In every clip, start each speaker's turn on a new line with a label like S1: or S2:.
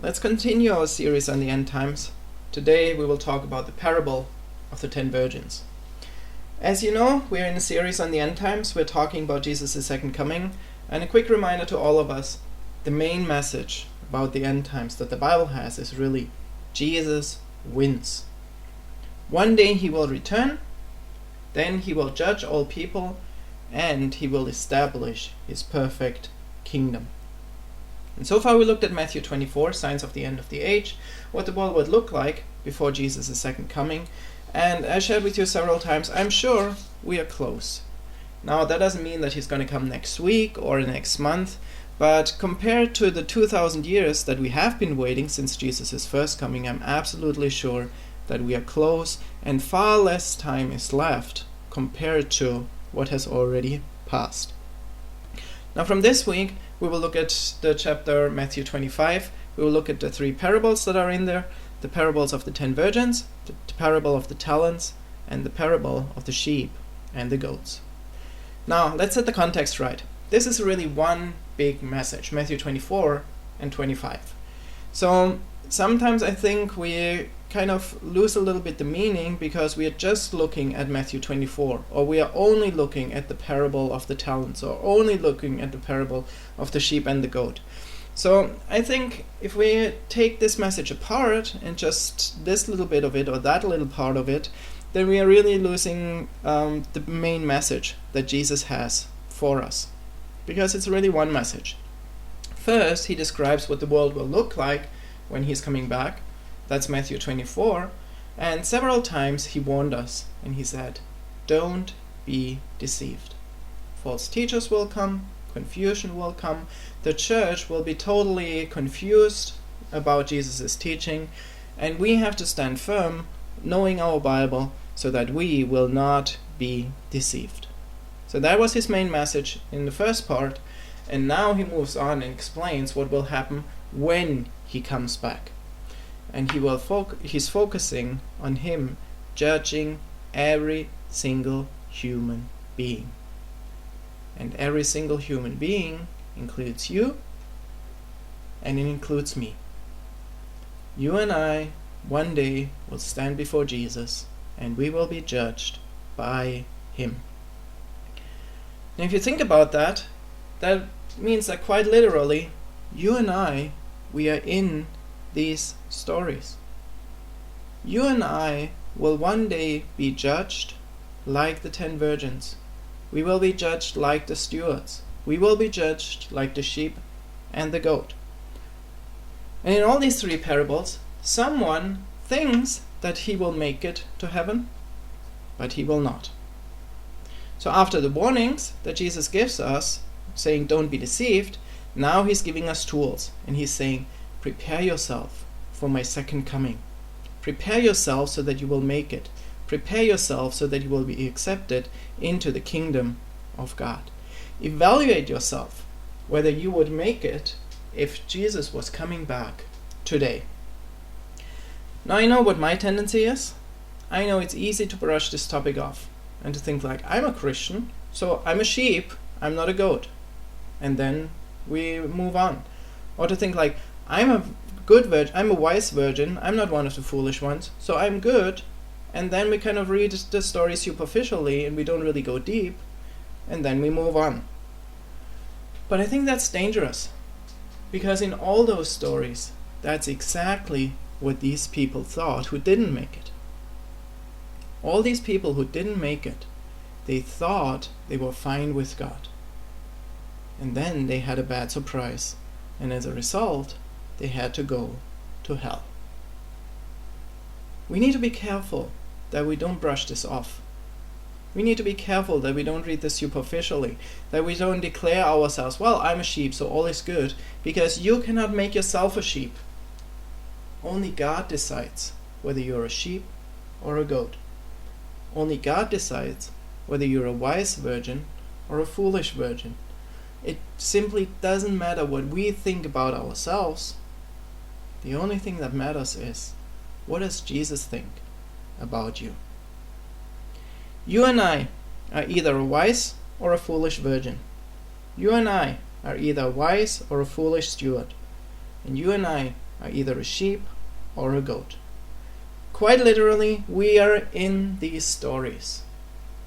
S1: Let's continue our series on the end times. Today we will talk about the parable of the 10 virgins. As you know, we're in a series on the end times. We're talking about Jesus' second coming. And a quick reminder to all of us, the main message about the end times that the Bible has is really Jesus wins. One day he will return, then he will judge all people, and he will establish his perfect kingdom. And so far we looked at Matthew 24, signs of the end of the age, what the world would look like before Jesus' second coming. And as shared with you several times, I'm sure we are close. Now that doesn't mean that he's going to come next week or next month, but compared to the 2,000 years that we have been waiting since Jesus' first coming, I'm absolutely sure that we are close and far less time is left compared to what has already passed. Now from this week, we will look at the chapter Matthew 25. We will look at the 3 parables that are in there, the parables of the 10 virgins, the parable of the talents, and the parable of the sheep and the goats. Now, let's set the context right. This is really one big message, Matthew 24 and 25. So sometimes I think we kind of lose a little bit the meaning because we are just looking at Matthew 24, or we are only looking at the parable of the talents, or only looking at the parable of the sheep and the goat. So I think if we take this message apart and just this little bit of it or that little part of it, then we are really losing the main message that Jesus has for us, because it's really one message. First, he describes what the world will look like when he's coming back. That's Matthew 24. And several times he warned us and he said, don't be deceived. False teachers will come, confusion will come, the church will be totally confused about Jesus' teaching, and we have to stand firm, knowing our Bible, so that we will not be deceived. So that was his main message in the first part, and now he moves on and explains what will happen when he comes back. And he's focusing on him judging every single human being. And every single human being includes you, and it includes me. You and I one day will stand before Jesus, and we will be judged by him. And if you think about that, that means that quite literally, you and I, we are in these stories. You and I will one day be judged like the 10 virgins. We will be judged like the stewards. We will be judged like the sheep and the goat. And in all these 3 parables, someone thinks that he will make it to heaven, but he will not. So after the warnings that Jesus gives us, saying don't be deceived, now he's giving us tools, and he's saying, prepare yourself for my second coming. Prepare yourself so that you will make it. Prepare yourself so that you will be accepted into the kingdom of God. Evaluate yourself whether you would make it if Jesus was coming back today. Now I know what my tendency is. I know it's easy to brush this topic off and to think like, I'm a Christian, so I'm a sheep, I'm not a goat. And then we move on. Or to think like, I'm a good virgin, I'm a wise virgin, I'm not one of the foolish ones, so I'm good. And then we kind of read the story superficially and we don't really go deep, and then we move on. But I think that's dangerous, because in all those stories, that's exactly what these people thought who didn't make it. All these people who didn't make it, they thought they were fine with God. And then they had a bad surprise, and as a result, they had to go to hell. We need to be careful that we don't brush this off. We need to be careful that we don't read this superficially, that we don't declare ourselves, well, I'm a sheep, so all is good, because you cannot make yourself a sheep. Only God decides whether you're a sheep or a goat. Only God decides whether you're a wise virgin or a foolish virgin. It simply doesn't matter what we think about ourselves. The only thing that matters is, what does Jesus think about you? You and I are either a wise or a foolish virgin. You and I are either a wise or a foolish steward. And you and I are either a sheep or a goat. Quite literally, we are in these stories.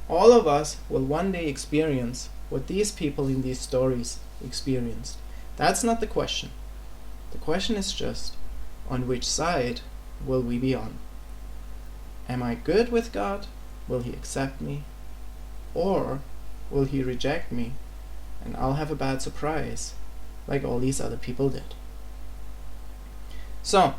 S1: All of us will one day experience what these people in these stories experienced. That's not the question. The question is just, on which side will we be on? Am I good with God? Will He accept me? Or will He reject me and I'll have a bad surprise like all these other people did? So,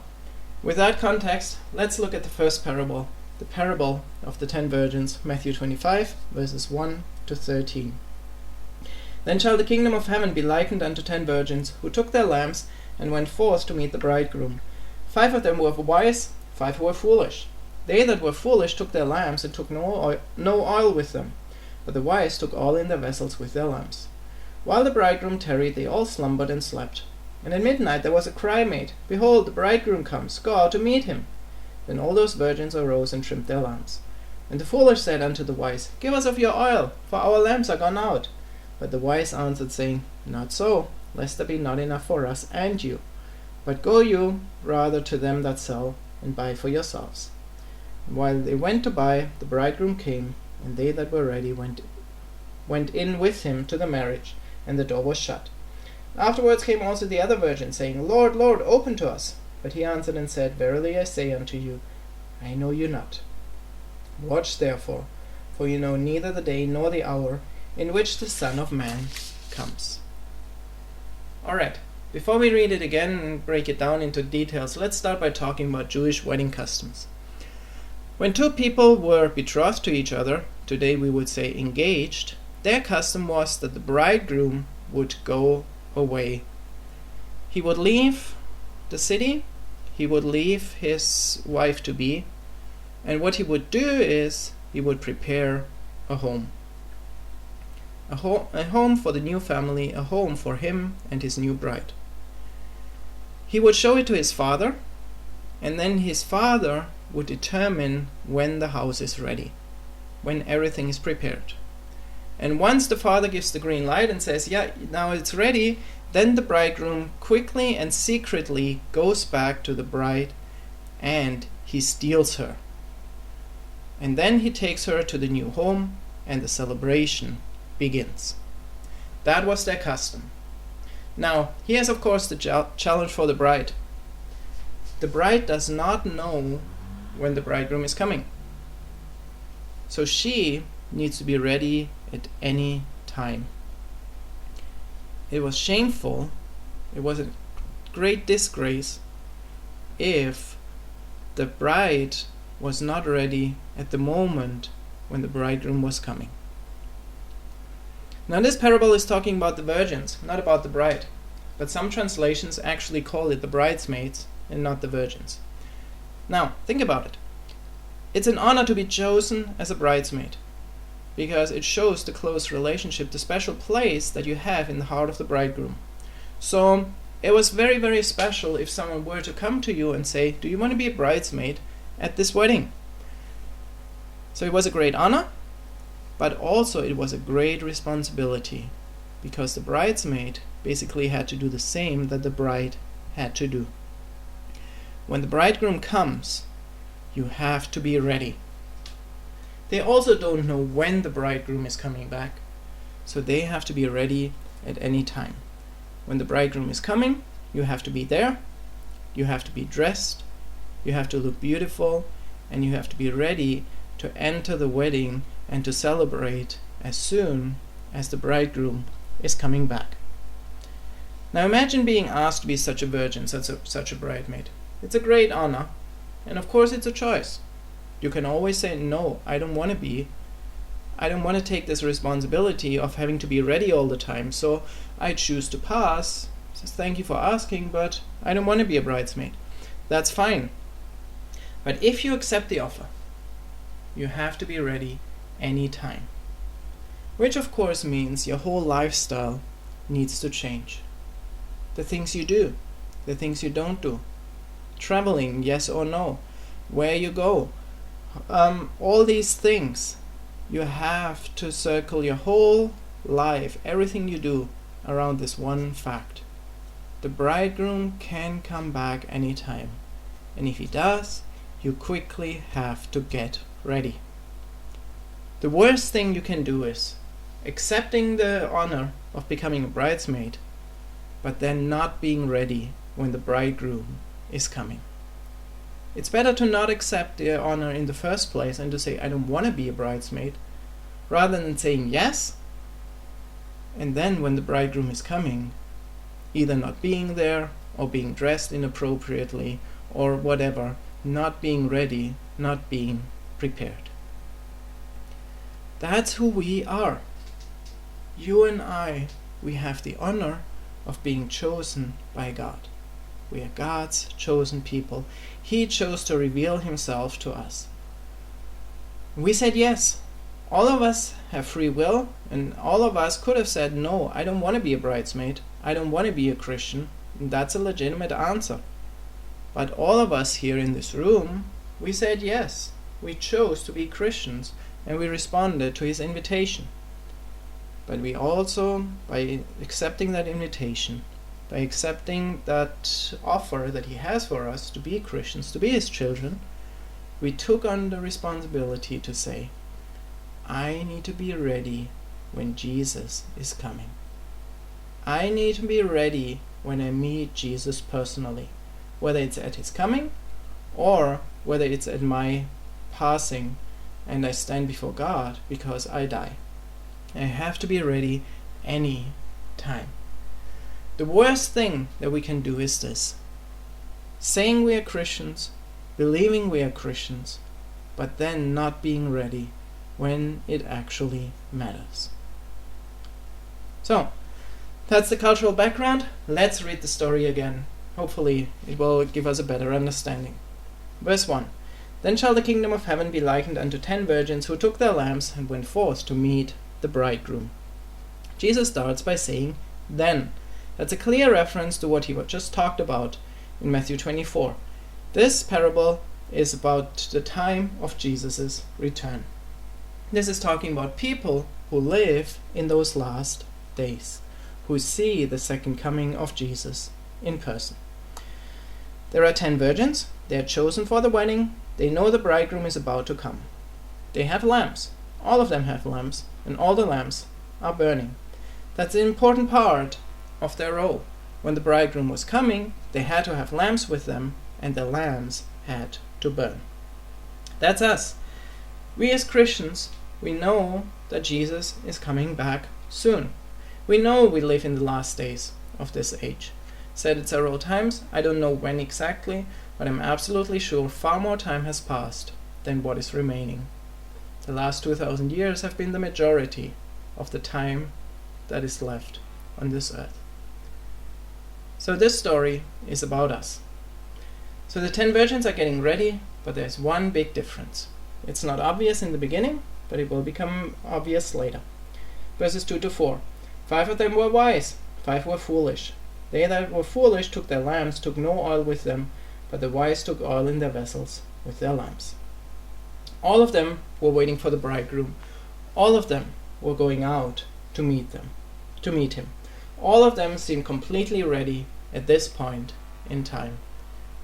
S1: with that context, let's look at the first parable, the parable of the 10 virgins, Matthew 25, verses 1 to 13. Then shall the kingdom of heaven be likened unto 10 virgins, who took their lamps and went forth to meet the bridegroom. 5 of them were wise, 5 were foolish. They that were foolish took their lamps and took no oil with them, but the wise took oil in their vessels with their lamps. While the bridegroom tarried, they all slumbered and slept. And at midnight there was a cry made, Behold, the bridegroom comes, go out to meet him. Then all those virgins arose and trimmed their lamps. And the foolish said unto the wise, Give us of your oil, for our lamps are gone out. But the wise answered, saying, Not so, lest there be not enough for us and you. But go you rather to them that sell, and buy for yourselves. And while they went to buy, the bridegroom came, and they that were ready went in with him to the marriage, and the door was shut. Afterwards came also the other virgins, saying, Lord, Lord, open to us. But he answered and said, Verily I say unto you, I know you not. Watch therefore, for you know neither the day nor the hour in which the Son of Man comes. Alright, before we read it again and break it down into details, let's start by talking about Jewish wedding customs. When two people were betrothed to each other, today we would say engaged, their custom was that the bridegroom would go away. He would leave the city, he would leave his wife-to-be, and what he would do is he would prepare a home. A home for the new family, a home for him and his new bride. He would show it to his father, and then his father would determine when the house is ready, when everything is prepared. And once the father gives the green light and says, yeah, now it's ready, then the bridegroom quickly and secretly goes back to the bride and he steals her. And then he takes her to the new home and the celebration begins. That was their custom. Now, here's of course the challenge for the bride. The bride does not know when the bridegroom is coming. So she needs to be ready at any time. It was shameful, it was a great disgrace if the bride was not ready at the moment when the bridegroom was coming. Now this parable is talking about the virgins, not about the bride. But some translations actually call it the bridesmaids and not the virgins. Now, think about it. It's an honor to be chosen as a bridesmaid, because it shows the close relationship, the special place that you have in the heart of the bridegroom. So it was very, very special if someone were to come to you and say, do you want to be a bridesmaid at this wedding? So it was a great honor, but also it was a great responsibility, because the bridesmaid basically had to do the same that the bride had to do. When the bridegroom comes, you have to be ready. They also don't know when the bridegroom is coming back, so they have to be ready at any time. When the bridegroom is coming, you have to be there, you have to be dressed, you have to look beautiful, and you have to be ready to enter the wedding and to celebrate as soon as the bridegroom is coming back. Now imagine being asked to be such a virgin, such a bridesmaid. It's a great honor, and of course it's a choice. You can always say, no, I don't want to be. I don't want to take this responsibility of having to be ready all the time, so I choose to pass. Says, thank you for asking, but I don't want to be a bridesmaid. That's fine. But if you accept the offer, you have to be ready anytime. Which of course means your whole lifestyle needs to change. The things you do, the things you don't do. Traveling, yes or no. Where you go. All these things. You have to circle your whole life, everything you do, around this one fact. The bridegroom can come back anytime. And if he does, you quickly have to get ready. The worst thing you can do is accepting the honor of becoming a bridesmaid, but then not being ready when the bridegroom is coming. It's better to not accept the honor in the first place and to say, I don't want to be a bridesmaid, rather than saying yes, and then when the bridegroom is coming, either not being there or being dressed inappropriately or whatever, not being ready, not being prepared. That's who we are. You and I, we have the honor of being chosen by God. We are God's chosen people. He chose to reveal himself to us. We said yes. All of us have free will, and all of us could have said, no, I don't want to be a bridesmaid. I don't want to be a Christian. And that's a legitimate answer. But all of us here in this room, we said yes. We chose to be Christians, and we responded to his invitation. But we also, by accepting that invitation, by accepting that offer that he has for us to be Christians, to be his children, we took on the responsibility to say, I need to be ready when Jesus is coming. I need to be ready when I meet Jesus personally, whether it's at his coming or whether it's at my passing and I stand before God because I die. I have to be ready any time. The worst thing that we can do is this: saying we are Christians, believing we are Christians, but then not being ready when it actually matters. So, that's the cultural background. Let's read the story again. Hopefully it will give us a better understanding. Verse 1. Then shall the kingdom of heaven be likened unto 10 virgins who took their lamps and went forth to meet the bridegroom. Jesus starts by saying, then. That's a clear reference to what he just talked about in Matthew 24. This parable is about the time of Jesus' return. This is talking about people who live in those last days, who see the second coming of Jesus in person. There are 10 virgins. They are chosen for the wedding. They know the bridegroom is about to come. They have lamps. All of them have lamps, and all the lamps are burning. That's an important part of their role. When the bridegroom was coming, they had to have lamps with them, and the lamps had to burn. That's us. We as Christians, we know that Jesus is coming back soon. We know we live in the last days of this age. Said it several times, I don't know when exactly, but I'm absolutely sure far more time has passed than what is remaining. The last 2,000 years have been the majority of the time that is left on this earth. So this story is about us. So the 10 virgins are getting ready, but there's one big difference. It's not obvious in the beginning, but it will become obvious later. Verses 2 to 4. 5 of them were wise, 5 were foolish. They that were foolish took their lamps, took no oil with them, but the wise took oil in their vessels with their lamps. All of them were waiting for the bridegroom. All of them were going out to meet him. All of them seemed completely ready at this point in time.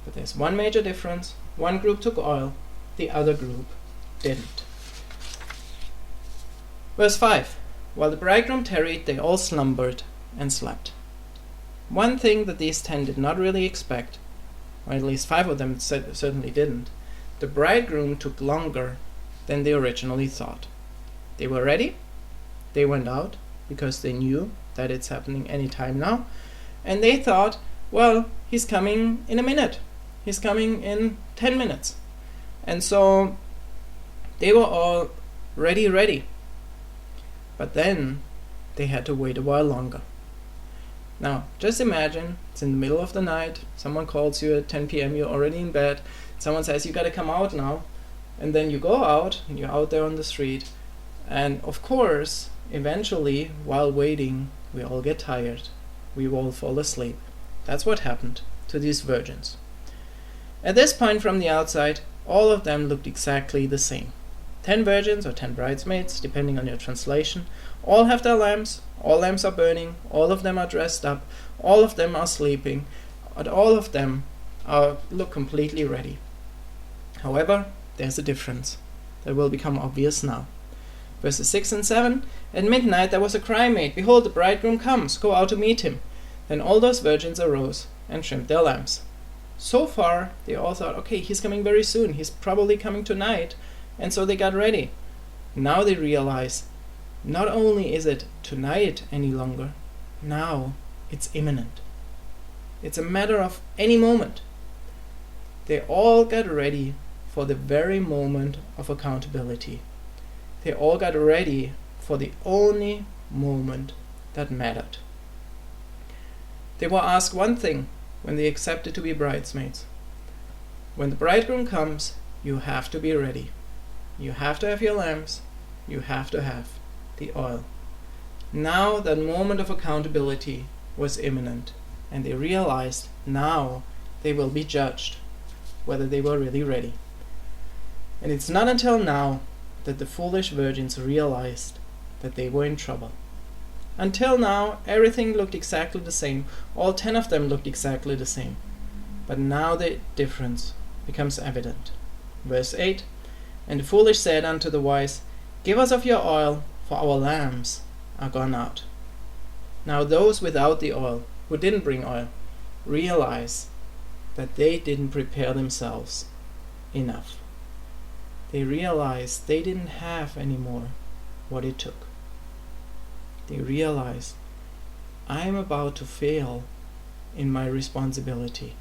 S1: But there's one major difference. One group took oil, the other group didn't. Verse 5. While the bridegroom tarried, they all slumbered and slept. One thing that these 10 did not really expect, or at least 5 of them certainly didn't, the bridegroom took longer than they originally thought. They were ready. They went out because they knew that it's happening any time now. And they thought, well, he's coming in a minute. He's coming in 10 minutes. And so they were all ready. But then they had to wait a while longer. Now, just imagine, it's in the middle of the night, someone calls you at 10 p.m., you're already in bed, someone says, you gotta come out now, and then you go out, and you're out there on the street, and of course, eventually, while waiting, we all get tired, we all fall asleep. That's what happened to these virgins. At this point from the outside, all of them looked exactly the same. 10 virgins or 10 bridesmaids, depending on your translation, all have their lamps, all lamps are burning, all of them are dressed up, all of them are sleeping, and all of them look completely ready. However, there's a difference that will become obvious now. Verses 6 and 7, At midnight there was a cry made, Behold, the bridegroom comes, go out to meet him. Then all those virgins arose and trimmed their lamps. So far, they all thought, okay, he's coming very soon, he's probably coming tonight, and so they got ready. Now they realize, not only is it tonight any longer, now it's imminent. It's a matter of any moment. They all got ready for the very moment of accountability. They all got ready for the only moment that mattered. They were asked one thing when they accepted to be bridesmaids. When the bridegroom comes, you have to be ready. You have to have your lamps. You have to have the oil. Now that moment of accountability was imminent, and they realized now they will be judged whether they were really ready. And it's not until now that the foolish virgins realized that they were in trouble. Until now, everything looked exactly the same. All 10 of them looked exactly the same. But now the difference becomes evident. Verse 8, And the foolish said unto the wise, Give us of your oil, for our lamps are gone out. Now those without the oil, who didn't bring oil, realize that they didn't prepare themselves enough. They realized they didn't have anymore what it took. They realized, I'm about to fail in my responsibility.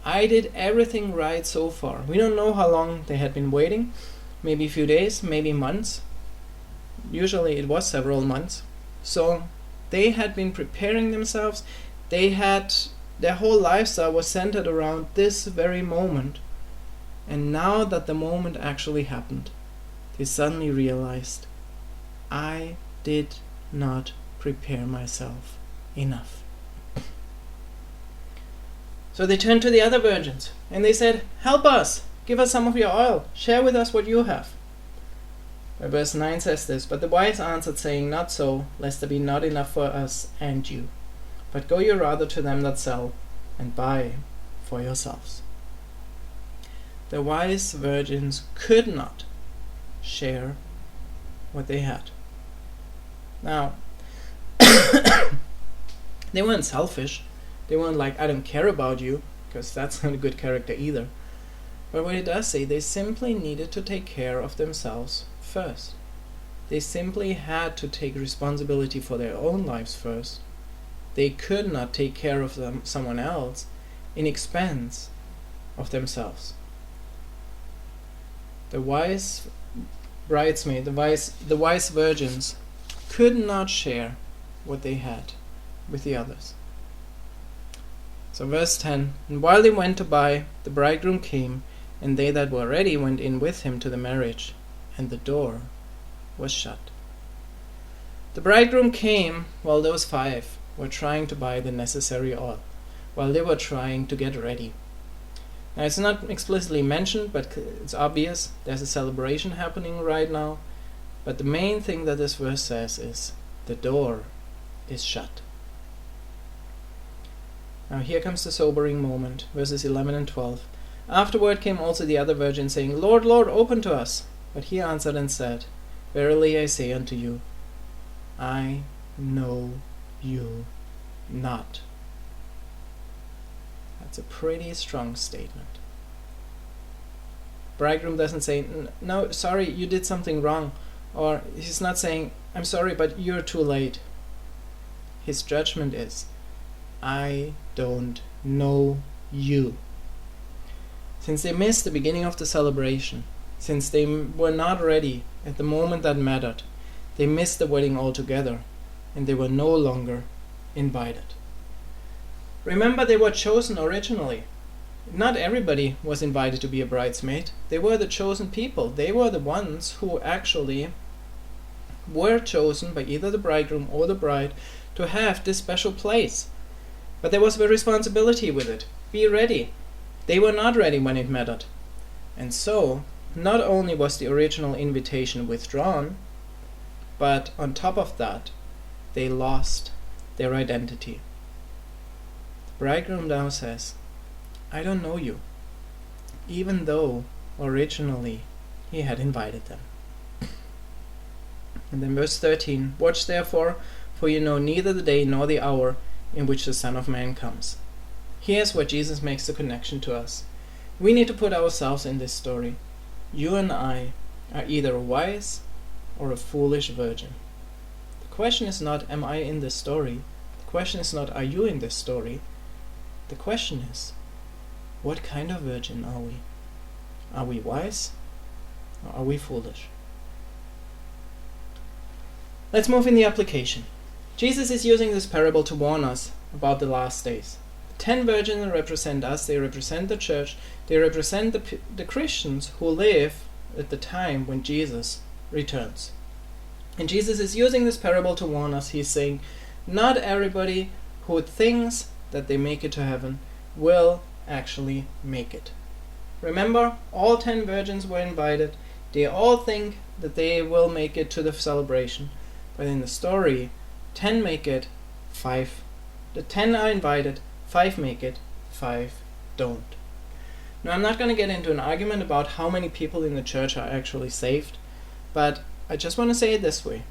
S1: I did everything right so far. We don't know how long they had been waiting. Maybe a few days, maybe months. Usually it was several months. So they had been preparing themselves. Their whole lifestyle was centered around this very moment. And now that the moment actually happened, they suddenly realized, I did not prepare myself enough. So they turned to the other virgins and they said, Help us, give us some of your oil, share with us what you have. But verse 9 says this, But the wise answered, saying, Not so, lest there be not enough for us and you. But go you rather to them that sell, and buy for yourselves. The wise virgins could not share what they had. Now, they weren't selfish. They weren't like, I don't care about you, because that's not a good character either. But what it does say, they simply needed to take care of themselves first. They simply had to take responsibility for their own lives first. They could not take care of someone else in expense of themselves. The wise bridesmaid, the wise virgins could not share what they had with the others. So verse 10, And while they went to buy, the bridegroom came, and they that were ready went in with him to the marriage, and the door was shut. The bridegroom came while those 5 were trying to buy the necessary oil, while they were trying to get ready. Now it's not explicitly mentioned, but it's obvious there's a celebration happening right now. But the main thing that this verse says is, the door is shut. Now here comes the sobering moment, verses 11 and 12. Afterward came also the other virgins, saying, Lord, Lord, open to us. But he answered and said, Verily I say unto you, I know you not. That's a pretty strong statement. Bridegroom doesn't say, no, sorry, you did something wrong. Or he's not saying, I'm sorry, but you're too late. His judgment is, I don't know you. Since they missed the beginning of the celebration, since they were not ready at the moment that mattered, they missed the wedding altogether, and they were no longer invited. Remember, they were chosen originally. Not everybody was invited to be a bridesmaid. They were the chosen people. They were the ones who actually were chosen by either the bridegroom or the bride to have this special place. But there was a responsibility with it. Be ready. They were not ready when it mattered. And so not only was the original invitation withdrawn, but on top of that, they lost their identity. The bridegroom now says, I don't know you, even though originally he had invited them. And then verse 13, watch therefore, for you know neither the day nor the hour in which the Son of Man comes. Here's where Jesus makes the connection to us. We need to put ourselves in this story. You and I are either a wise or a foolish virgin. The question is not, am I in this story? The question is not, are you in this story? The question is, what kind of virgin are we? Are we wise or are we foolish? Let's move in the application. Jesus is using this parable to warn us about the last days. The 10 virgins represent us, they represent the church, they represent the Christians who live at the time when Jesus returns. And Jesus is using this parable to warn us. He's saying, not everybody who thinks that they make it to heaven will actually make it. Remember, all 10 virgins were invited. They all think that they will make it to the celebration. But in the story, 10 make it, 5. The 10 are invited, 5 make it, 5 don't. Now, I'm not going to get into an argument about how many people in the church are actually saved, but I just want to say it this way.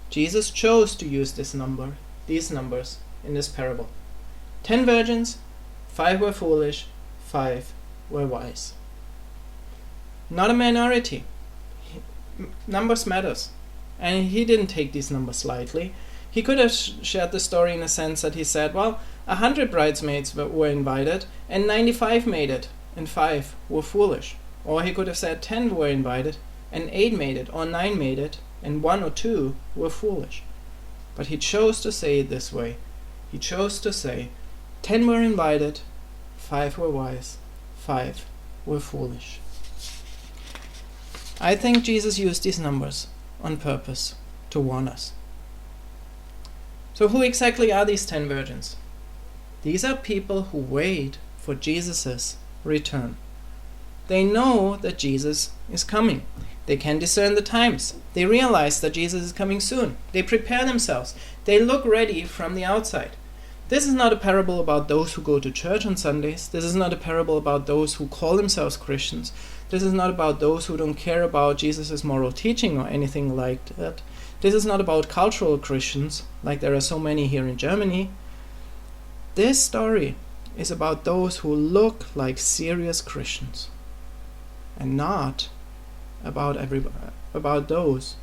S1: Jesus chose to use these numbers in this parable. 10 virgins, 5 were foolish, 5 were wise. Not a minority. Numbers matters. And he didn't take these numbers lightly. He could have shared the story in a sense that he said, well, 100 bridesmaids were invited and 95 made it and 5 were foolish. Or he could have said 10 were invited and 8 made it or 9 made it and 1 or 2 were foolish. But he chose to say it this way. He chose to say 10 were invited, 5 were wise, 5 were foolish. I think Jesus used these numbers on purpose to warn us. So who exactly are these 10 virgins? These are people who wait for Jesus' return. They know that Jesus is coming. They can discern the times. They realize that Jesus is coming soon. They prepare themselves. They look ready from the outside. This is not a parable about those who go to church on Sundays. This is not a parable about those who call themselves Christians. This is not about those who don't care about Jesus' moral teaching or anything like that. This is not about cultural Christians, like there are so many here in Germany. This story is about those who look like serious Christians, and not about those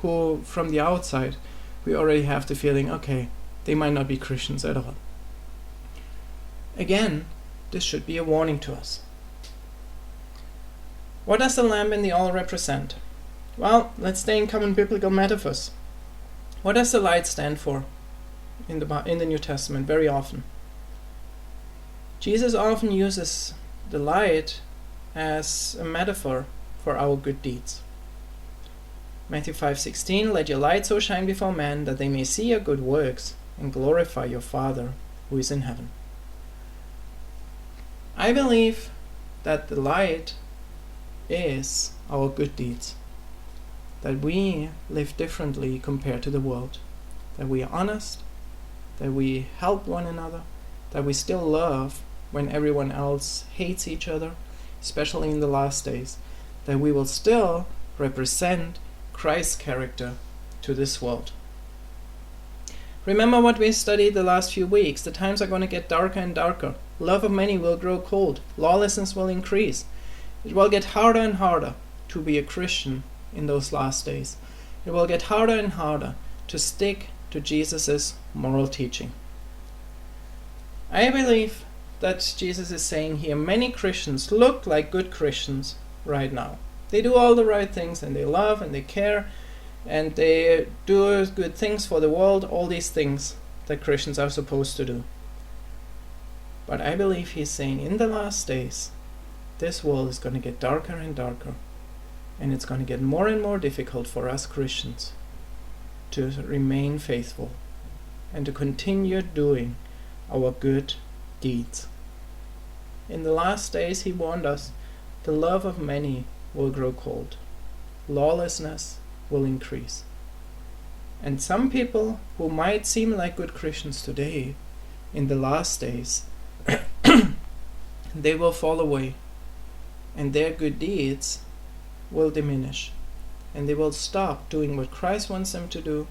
S1: who, from the outside, we already have the feeling, okay, they might not be Christians at all. Again, this should be a warning to us. What does the lamp and the oil represent? Well, let's stay in common biblical metaphors. What does the light stand for in the New Testament very often? Jesus often uses the light as a metaphor for our good deeds. Matthew 5:16, let your light so shine before men that they may see your good works and glorify your Father who is in heaven. I believe that the light is our good deeds, that we live differently compared to the world, that we are honest, that we help one another, that we still love when everyone else hates each other, especially in the last days, that we will still represent Christ's character to this world. Remember what we studied the last few weeks. The times are going to get darker and darker. Love of many will grow cold. Lawlessness will increase. It will get harder and harder to be a Christian in those last days. It will get harder and harder to stick to Jesus' moral teaching. I believe that Jesus is saying here, many Christians look like good Christians right now. They do all the right things and they love and they care and they do good things for the world, all these things that Christians are supposed to do. But I believe he's saying in the last days, this world is going to get darker and darker, and it's going to get more and more difficult for us Christians to remain faithful and to continue doing our good deeds. In the last days, he warned us, the love of many will grow cold. Lawlessness will increase. And some people who might seem like good Christians today, in the last days, they will fall away, and their good deeds will diminish, and they will stop doing what Christ wants them to do,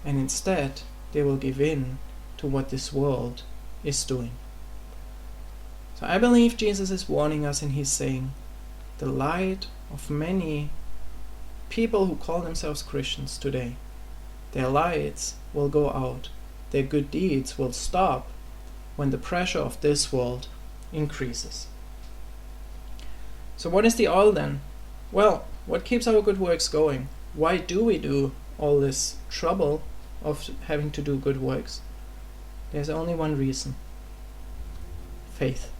S1: and instead they will give in to what this world is doing. So I believe Jesus is warning us, and he's saying the light of many people who call themselves Christians today, their lights will go out, their good deeds will stop when the pressure of this world increases. So what is the oil then? Well, what keeps our good works going? Why do we do all this trouble of having to do good works? There's only one reason: faith.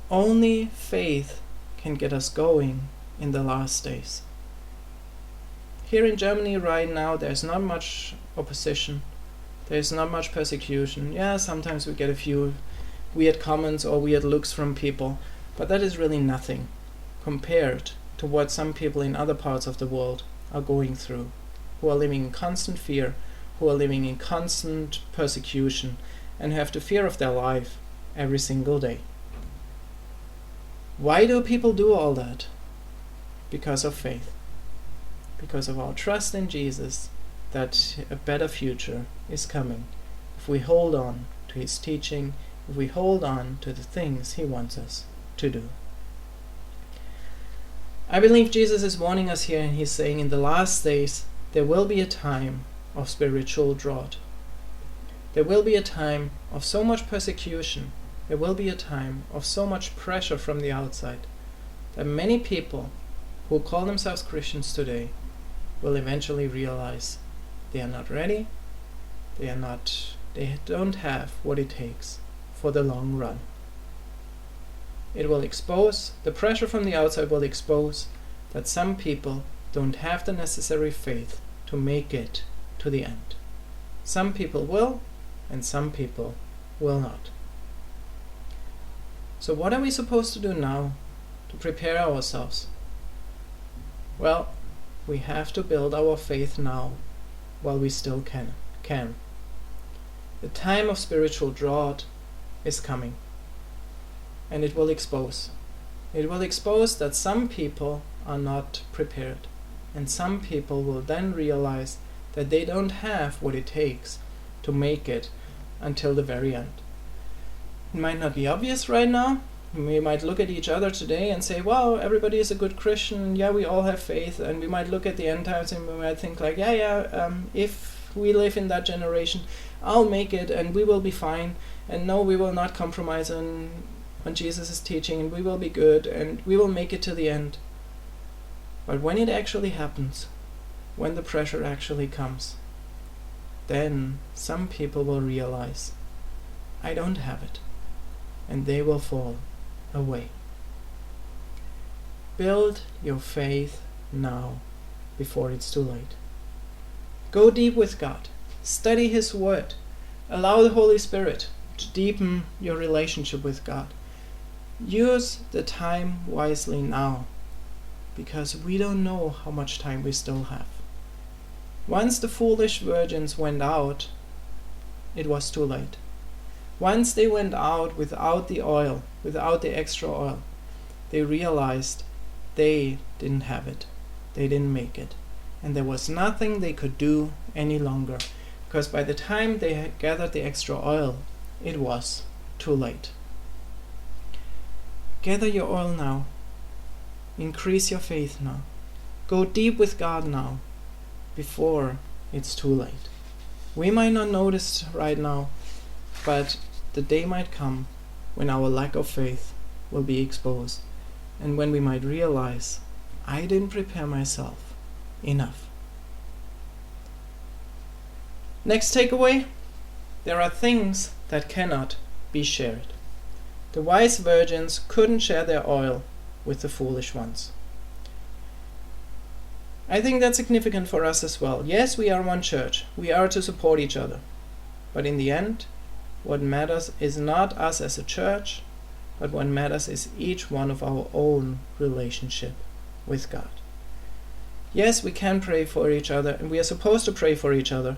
S1: Only faith can get us going in the last days. Here in Germany right now, there's not much opposition. There's not much persecution. Yeah, sometimes we get a few weird comments or weird looks from people, but that is really nothing compared to what some people in other parts of the world are going through, who are living in constant fear, who are living in constant persecution, and have the fear of their life every single day. Why do people do all that? Because of faith. Because of our trust in Jesus that a better future is coming. If we hold on to his teaching, if we hold on to the things he wants us to do. I believe Jesus is warning us here, and he's saying in the last days there will be a time of spiritual drought. There will be a time of so much persecution, there will be a time of so much pressure from the outside, that many people who call themselves Christians today will eventually realize they are not ready, they don't have what it takes for the long run. It will expose, the pressure from the outside will expose that some people don't have the necessary faith to make it to the end. Some people will, and some people will not. So what are we supposed to do now to prepare ourselves? Well, we have to build our faith now while we still can. The time of spiritual drought is coming, and it will expose. It will expose that some people are not prepared, and some people will then realize that they don't have what it takes to make it until the very end. It might not be obvious right now. We might look at each other today and say, wow, everybody is a good Christian, yeah, we all have faith, and we might look at the end times and we might think like, if we live in that generation, I'll make it and we will be fine, and no, we will not compromise on Jesus' teaching, and we will be good, and we will make it to the end. But when it actually happens, when the pressure actually comes, then some people will realize, I don't have it, and they will fall away. Build your faith now, before it's too late. Go deep with God. Study his word. Allow the Holy Spirit to deepen your relationship with God. Use the time wisely now, because we don't know how much time we still have. Once the foolish virgins went out, it was too late. Once they went out without the oil, without the extra oil, they realized they didn't have it. They didn't make it. And there was nothing they could do any longer, because by the time they had gathered the extra oil, it was too late. Gather your oil now. Increase your faith now. Go deep with God now, before it's too late. We might not notice right now, but the day might come when our lack of faith will be exposed, and when we might realize, I didn't prepare myself enough. Next takeaway, there are things that cannot be shared. The wise virgins couldn't share their oil with the foolish ones. I think that's significant for us as well. Yes, we are one church. We are to support each other. But in the end, what matters is not us as a church, but what matters is each one of our own relationship with God. Yes, we can pray for each other, and we are supposed to pray for each other,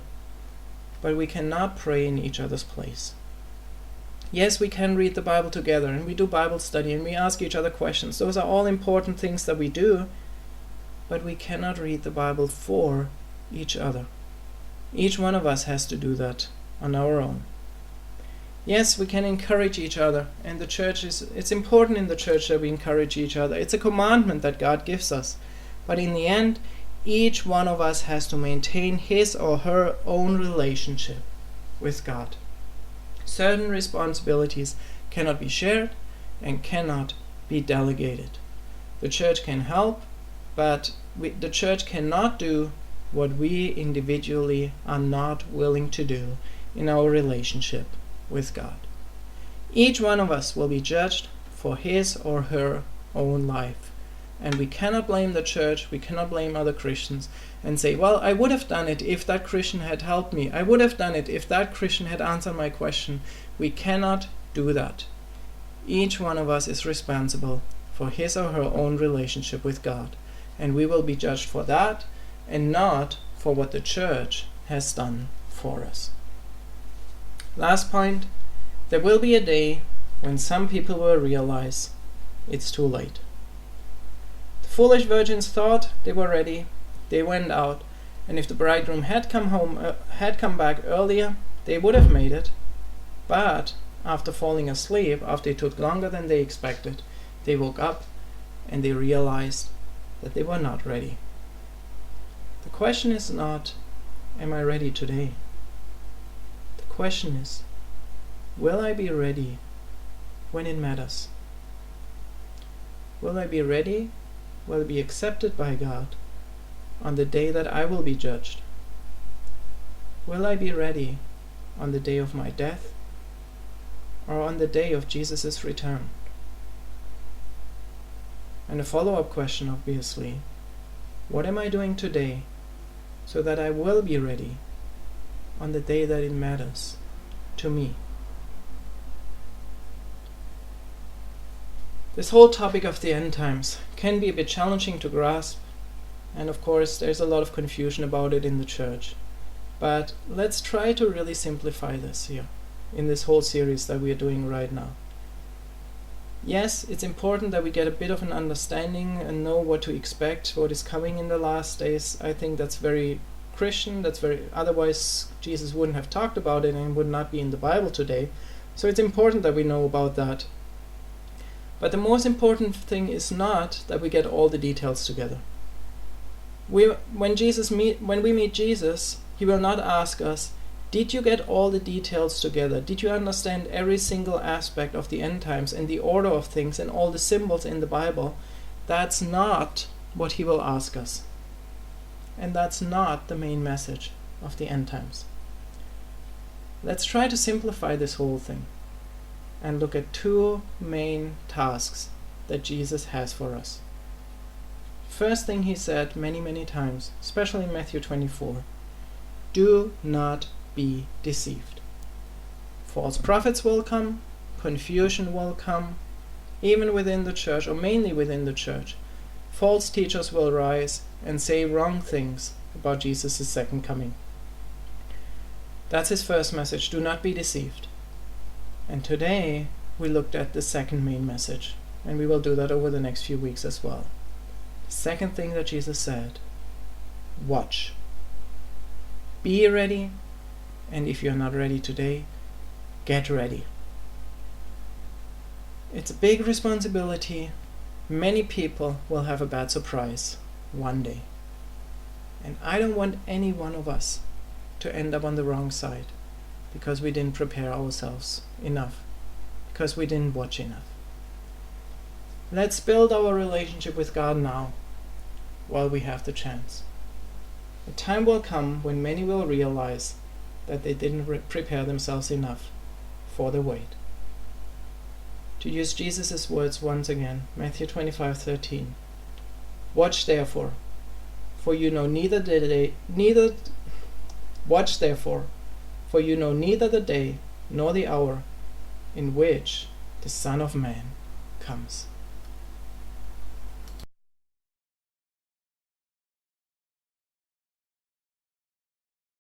S1: but we cannot pray in each other's place. Yes, we can read the Bible together, and we do Bible study, and we ask each other questions. Those are all important things that we do, but we cannot read the Bible for each other. Each one of us has to do that on our own. Yes, we can encourage each other, and it's important in the church that we encourage each other. It's a commandment that God gives us. But in the end, each one of us has to maintain his or her own relationship with God. Certain responsibilities cannot be shared and cannot be delegated. The church can help, but the church cannot do what we individually are not willing to do in our relationship with God. Each one of us will be judged for his or her own life. And we cannot blame the church, we cannot blame other Christians and say, well, I would have done it if that Christian had helped me. I would have done it if that Christian had answered my question. We cannot do that. Each one of us is responsible for his or her own relationship with God. And we will be judged for that and not for what the church has done for us. Last point, there will be a day when some people will realize it's too late. Foolish virgins thought they were ready. They went out, and if the bridegroom had come back earlier, they would have made it. But after falling asleep, after it took longer than they expected, they woke up and they realized that they were not ready. The question is not, am I ready today? The question is, will I be ready when it matters? Will I be ready? Will be accepted by God on the day that I will be judged? Will I be ready on the day of my death or on the day of Jesus' return? And a follow-up question, obviously, what am I doing today so that I will be ready on the day that it matters to me? This whole topic of the end times can be a bit challenging to grasp, and of course there's a lot of confusion about it in the church. But let's try to really simplify this here in this whole series that we are doing right now. Yes, it's important that we get a bit of an understanding and know what to expect, what is coming in the last days. I think that's very Christian, otherwise Jesus wouldn't have talked about it and would not be in the Bible today. So it's important that we know about that. But the most important thing is not that we get all the details together. When we meet Jesus, he will not ask us, did you get all the details together? Did you understand every single aspect of the end times and the order of things and all the symbols in the Bible? That's not what he will ask us. And that's not the main message of the end times. Let's try to simplify this whole thing and look at two main tasks that Jesus has for us. First thing he said many times, especially in Matthew 24, do not be deceived. False prophets will come, confusion will come, even within the church, or mainly within the church. False teachers will rise and say wrong things about Jesus' second coming. That's his first message, do not be deceived. And today we looked at the second main message, and we will do that over the next few weeks as well. The second thing that Jesus said, watch. Be ready, and if you're not ready today, get ready. It's a big responsibility. Many people will have a bad surprise one day. And I don't want any one of us to end up on the wrong side because we didn't prepare ourselves enough, because we didn't watch enough. Let's build our relationship with God now while we have the chance. A time will come when many will realize that they didn't prepare themselves enough for the wait. To use Jesus' words once again, Matthew 25:13. Watch therefore, for you know neither the day nor the hour in which the Son of Man comes.